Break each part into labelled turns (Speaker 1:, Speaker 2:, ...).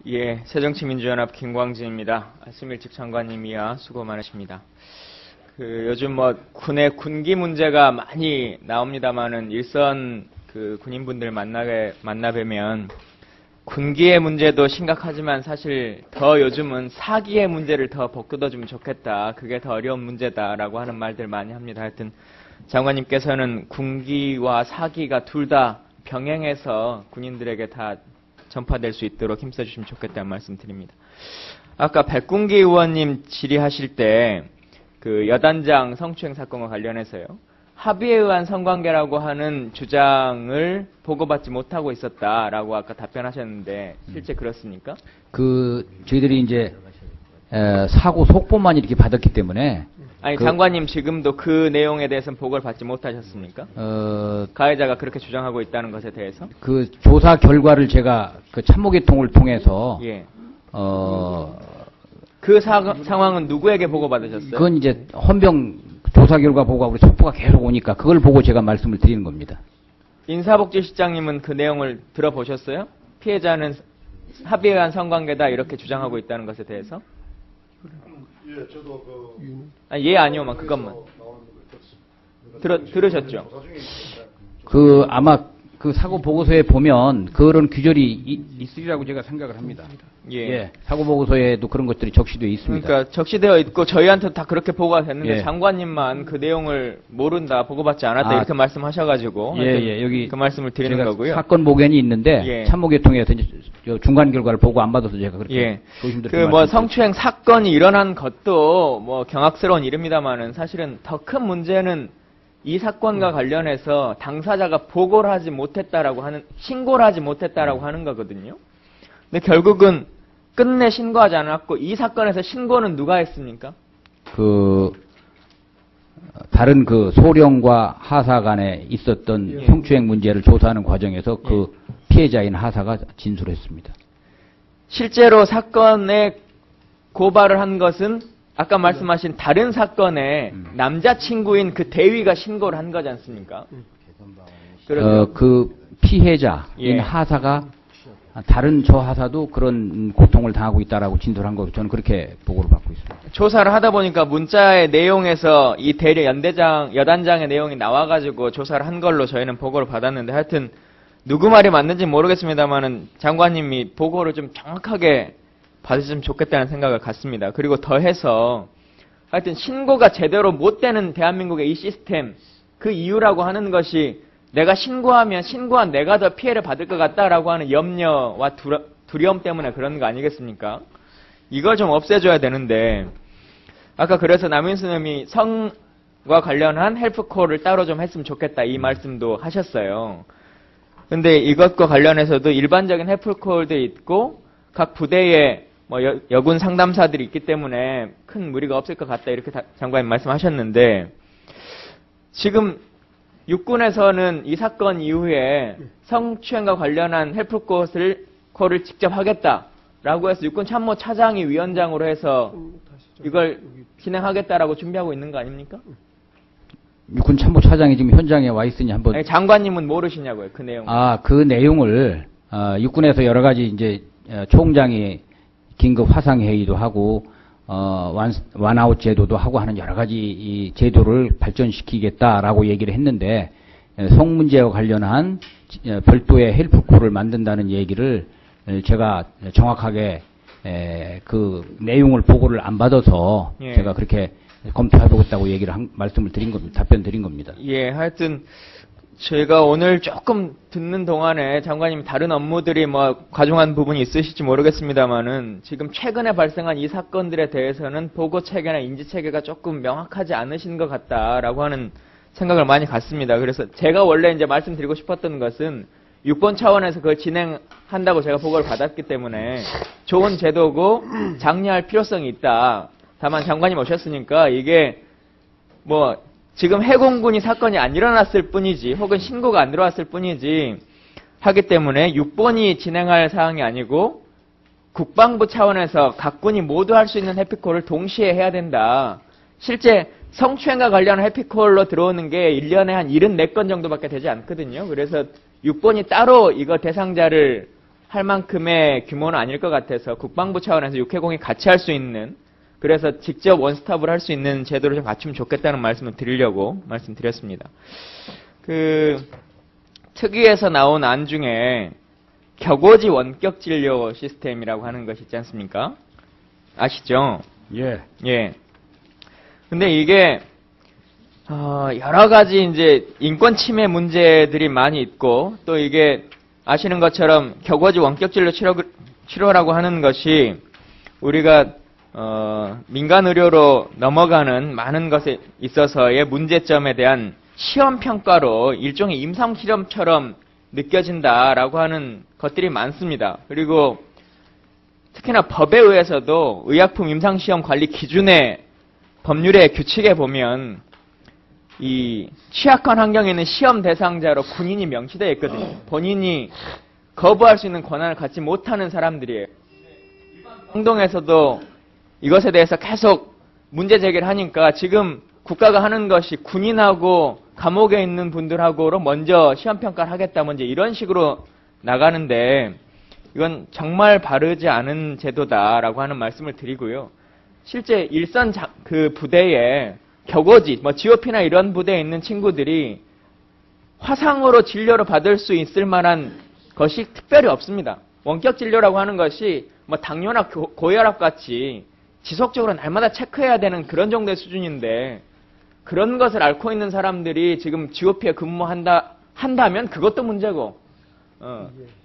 Speaker 1: 예, 새정치민주연합 김광진입니다. 심일직 장관님이야 수고 많으십니다. 요즘 군의 군기 문제가 많이 나옵니다만은 일선 군인분들 만나뵈면 군기의 문제도 심각하지만 사실 더 요즘은 사기의 문제를 더 복돋아주면 좋겠다. 그게 더 어려운 문제다라고 하는 말들 많이 합니다. 하여튼 장관님께서는 군기와 사기가 둘 다 병행해서 군인들에게 다 전파될 수 있도록 힘써주시면 좋겠다는 말씀 드립니다. 아까 백군기 의원님 질의하실 때 여단장 성추행 사건과 관련해서요. 합의에 의한 성관계라고 하는 주장을 보고받지 못하고 있었다라고 아까 답변하셨는데 실제 그렇습니까?
Speaker 2: 저희들이 이제 사고 속보만 이렇게 받았기 때문에
Speaker 1: 아니 장관님 지금도 그 내용에 대해서는 보고를 받지 못하셨습니까? 가해자가 그렇게 주장하고 있다는 것에 대해서?
Speaker 2: 그 조사 결과를 제가 참모계통을 통해서
Speaker 1: 예. 상황은 누구에게 보고받으셨어요?
Speaker 2: 그건 이제 헌병 조사 결과 보고하고 속보가 계속 오니까 그걸 보고 제가 말씀을 드리는 겁니다.
Speaker 1: 인사복지실장님은 그 내용을 들어보셨어요? 피해자는 합의에 의한 성관계다 이렇게 주장하고 있다는 것에 대해서?
Speaker 3: 예, 저도
Speaker 1: 예 아니요만 그것만 들으셨죠?
Speaker 2: 아마 그 사고 보고서에 보면 그런 규절이 있으리라고 제가 생각을 합니다.
Speaker 1: 예.
Speaker 2: 사고 보고서에도 그런 것들이 적시되어 있습니다.
Speaker 1: 그러니까 적시되어 있고 저희한테 다 그렇게 보고가 됐는데
Speaker 2: 예.
Speaker 1: 장관님만 그 내용을 모른다, 보고받지 않았다 이렇게 말씀하셔가지고
Speaker 2: 여기
Speaker 1: 그 말씀을 드리는 거고요.
Speaker 2: 사건 보견이 있는데 참모계통에서 이제 중간 결과를 보고 안 받아서 제가 그렇게 조심스럽게
Speaker 1: 성추행 사건이 일어난 것도 경악스러운 일입니다만은 사실은 더 큰 문제는 이 사건과 관련해서 당사자가 보고를 하지 못했다라고 하는 신고를 하지 못했다라고 하는 거거든요. 근데 결국은 끝내 신고하지 않았고 이 사건에서 신고는 누가 했습니까?
Speaker 2: 다른 소령과 하사 간에 있었던 성추행 문제를 조사하는 과정에서 피해자인 하사가 진술했습니다.
Speaker 1: 실제로 사건에 고발을 한 것은 아까 말씀하신 다른 사건에 남자친구인 그 대위가 신고를 한 거지 않습니까?
Speaker 2: 피해자인 하사가 다른 저 하사도 그런 고통을 당하고 있다라고 진술한 거 저는 그렇게 보고를 받고 있습니다.
Speaker 1: 조사를 하다 보니까 문자의 내용에서 이 여단장의 내용이 나와가지고 조사를 한 걸로 저희는 보고를 받았는데 하여튼 누구 말이 맞는지 모르겠습니다만은 장관님이 보고를 좀 정확하게 받으시면 좋겠다는 생각을 갖습니다. 그리고 더해서 하여튼 신고가 제대로 못 되는 대한민국의 이 시스템 그 이유라고 하는 것이 내가 신고하면 신고한 내가 더 피해를 받을 것 같다라고 하는 염려와 두려움 때문에 그런 거 아니겠습니까? 이걸 좀 없애줘야 되는데 아까 그래서 남인수 님이 성과 관련한 헬프콜을 따로 좀 했으면 좋겠다 이 말씀도 하셨어요. 근데 이것과 관련해서도 일반적인 헬프콜도 있고 각 부대에 여군 상담사들이 있기 때문에 큰 무리가 없을 것 같다 이렇게 장관님 말씀하셨는데 지금 육군에서는 이 사건 이후에 성추행과 관련한 헬프콜을 직접 하겠다라고 해서 육군 참모 차장이 위원장으로 해서 이걸 진행하겠다라고 준비하고 있는 거 아닙니까?
Speaker 2: 육군 참모 차장이 지금 현장에 와 있으니 한번.
Speaker 1: 아니, 장관님은 모르시냐고요, 그 내용.
Speaker 2: 그 내용을 육군에서 여러 가지 이제 총장이 긴급 화상 회의도 하고 완아웃 제도도 하고 하는 여러 가지 이 제도를 발전시키겠다라고 얘기를 했는데 성 문제와 관련한 별도의 헬프콜을 만든다는 얘기를 제가 정확하게 그 내용을 보고를 안 받아서 제가 그렇게 검토해보겠다고 말씀을 드린 겁니다. 답변 드린 겁니다.
Speaker 1: 예, 하여튼 제가 오늘 조금 듣는 동안에 장관님 다른 업무들이 과중한 부분이 있으실지 모르겠습니다만은 지금 최근에 발생한 이 사건들에 대해서는 보고 체계나 인지 체계가 조금 명확하지 않으신 것 같다라고 하는 생각을 많이 갖습니다. 그래서 제가 원래 이제 말씀드리고 싶었던 것은 육본 차원에서 그걸 진행한다고 제가 보고를 받았기 때문에 좋은 제도고 장려할 필요성이 있다. 다만 장관님 오셨으니까 이게 지금 해공군이 사건이 안 일어났을 뿐이지 혹은 신고가 안 들어왔을 뿐이지 하기 때문에 육본이 진행할 사항이 아니고 국방부 차원에서 각 군이 모두 할 수 있는 해피콜을 동시에 해야 된다. 실제 성추행과 관련한 해피콜로 들어오는 게 1년에 한 74건 정도밖에 되지 않거든요. 그래서 육본이 따로 이거 대상자를 할 만큼의 규모는 아닐 것 같아서 국방부 차원에서 육해공이 같이 할 수 있는, 그래서 직접 원스톱을 할 수 있는 제도를 좀 갖추면 좋겠다는 말씀을 드리려고 말씀드렸습니다. 특위에서 나온 안 중에 격오지 원격 진료 시스템이라고 하는 것이 있지 않습니까? 아시죠?
Speaker 2: 예.
Speaker 1: 예. 근데 이게 여러 가지 이제 인권 침해 문제들이 많이 있고, 또 이게 아시는 것처럼 격오지 원격 진료 치료라고 하는 것이 우리가 민간 의료로 넘어가는 많은 것에 있어서의 문제점에 대한 시험 평가로 일종의 임상 실험처럼 느껴진다라고 하는 것들이 많습니다. 그리고 특히나 법에 의해서도 의약품 임상 시험 관리 기준의 법률의 규칙에 보면 이 취약한 환경에 있는 시험 대상자로 군인이 명시되어 있거든요. 본인이 거부할 수 있는 권한을 갖지 못하는 사람들이에요. 행동에서도 이것에 대해서 계속 문제 제기를 하니까 지금 국가가 하는 것이 군인하고 감옥에 있는 분들하고로 먼저 시험평가를 하겠다, 먼저 이런 식으로 나가는데 이건 정말 바르지 않은 제도다라고 하는 말씀을 드리고요. 실제 일선 그 부대에 격오지, GOP나 이런 부대에 있는 친구들이 화상으로 진료를 받을 수 있을 만한 것이 특별히 없습니다. 원격 진료라고 하는 것이 당뇨나 고혈압 같이 지속적으로 날마다 체크해야 되는 그런 정도의 수준인데, 그런 것을 앓고 있는 사람들이 지금 GOP에 한다면 그것도 문제고,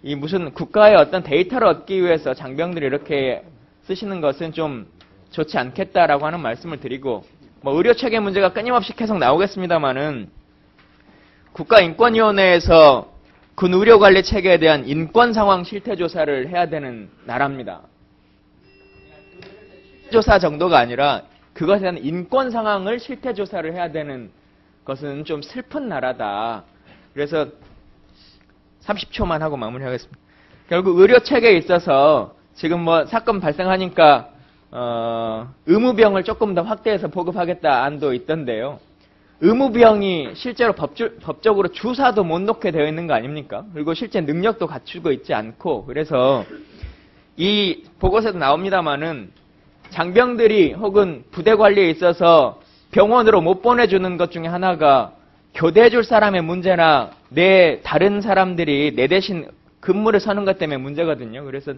Speaker 1: 이 무슨 국가의 어떤 데이터를 얻기 위해서 장병들이 이렇게 쓰시는 것은 좀 좋지 않겠다라고 하는 말씀을 드리고, 의료 체계 문제가 끊임없이 계속 나오겠습니다만은 국가인권위원회에서 군 의료 관리 체계에 대한 인권 상황 실태 조사를 해야 되는 나라입니다. 조사 정도가 아니라 그것에 대한 인권 상황을 실태 조사를 해야 되는 것은 좀 슬픈 나라다. 그래서 30초만 하고 마무리하겠습니다. 결국 의료 체계에 있어서 지금 사건 발생하니까 의무병을 조금 더 확대해서 보급하겠다 안도 있던데요. 의무병이 실제로 법적으로 주사도 못 놓게 되어 있는 거 아닙니까? 그리고 실제 능력도 갖추고 있지 않고, 그래서 이 보고서에도 나옵니다만은 장병들이 혹은 부대 관리에 있어서 병원으로 못 보내주는 것 중에 하나가 교대해줄 사람의 문제나 다른 사람들이 내 대신 근무를 서는 것 때문에 문제거든요. 그래서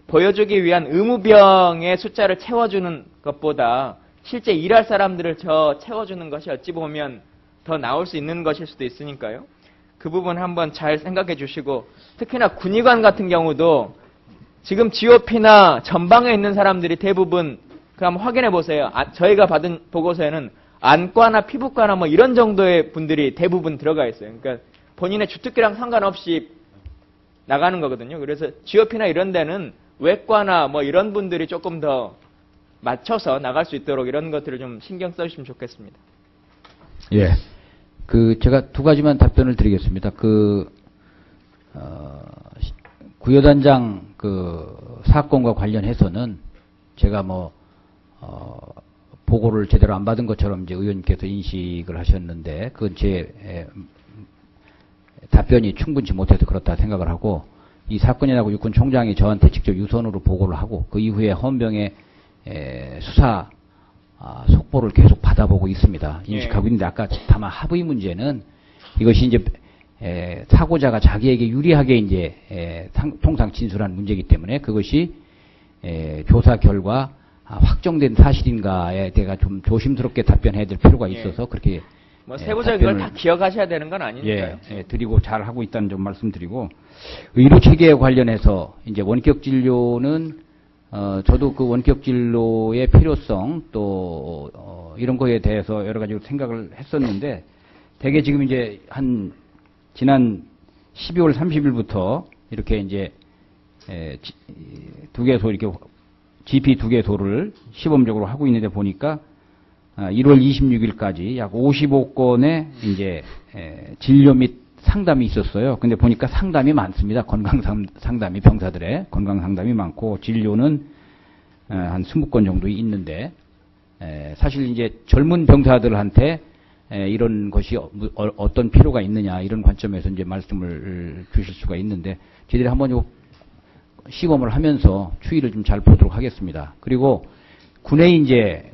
Speaker 1: 보여주기 위한 의무병의 숫자를 채워주는 것보다 실제 일할 사람들을 채워주는 것이 어찌 보면 더 나올 수 있는 것일 수도 있으니까요. 그 부분 한번 잘 생각해 주시고, 특히나 군의관 같은 경우도 지금 GOP나 전방에 있는 사람들이 대부분 한번 확인해 보세요. 저희가 받은 보고서에는 안과나 피부과나 이런 정도의 분들이 대부분 들어가 있어요. 그러니까 본인의 주특기랑 상관없이 나가는 거거든요. 그래서 GOP나 이런 데는 외과나 이런 분들이 조금 더 맞춰서 나갈 수 있도록 이런 것들을 좀 신경 써주시면 좋겠습니다.
Speaker 2: 예. 제가 두 가지만 답변을 드리겠습니다. 구여단장 사건과 관련해서는 제가 보고를 제대로 안 받은 것처럼 이제 의원님께서 인식을 하셨는데, 그건 제 답변이 충분치 못해서 그렇다 생각을 하고, 이 사건이 나고 육군총장이 저한테 직접 유선으로 보고를 하고, 그 이후에 헌병의 수사 속보를 계속 받아보고 있습니다. 인식하고 있는데, 아까 다만 합의 문제는 이것이 이제 사고자가 자기에게 유리하게 이제 통상 진술한 문제이기 때문에 그것이 조사 결과 확정된 사실인가에 대해 좀 조심스럽게 답변해야 될 필요가 있어서 그렇게
Speaker 1: 세부적인 걸 다 기억하셔야 되는 건 아니니까요.
Speaker 2: 드리고 잘 하고 있다는 점 말씀드리고, 의료 체계에 관련해서 이제 원격 진료는 저도 그 원격 진료의 필요성 또 이런 거에 대해서 여러 가지 생각을 했었는데, 대개 지금 이제 지난 12월 30일부터 이렇게 이제 두 개소 이렇게 GP 두 개소를 시범적으로 하고 있는데 보니까 1월 26일까지 약 55건의 이제 진료 및 상담이 있었어요. 근데 보니까 상담이 많습니다. 건강 상담이, 병사들의 건강 상담이 많고, 진료는 한 20건 정도 있는데, 사실 이제 젊은 병사들한테 이런 것이 어떤 필요가 있느냐, 이런 관점에서 이제 말씀을 주실 수가 있는데, 저희들이 한번 시범을 하면서 추이를 좀 잘 보도록 하겠습니다. 그리고 군의 이제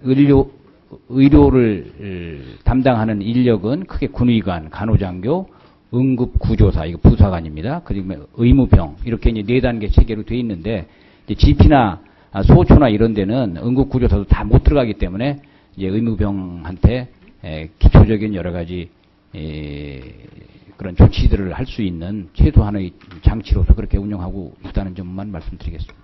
Speaker 2: 의료를 담당하는 인력은 크게 군의관, 간호장교, 응급구조사, 이거 부사관입니다. 그리고 의무병, 이렇게 이제 4단계 체계로 되어 있는데, 이제 GP나 소초나 이런 데는 응급구조사도 다 못 들어가기 때문에, 이제 의무병한테 기초적인 여러 가지 그런 조치들을 할 수 있는 최소한의 장치로서 그렇게 운영하고 있다는 점만 말씀드리겠습니다.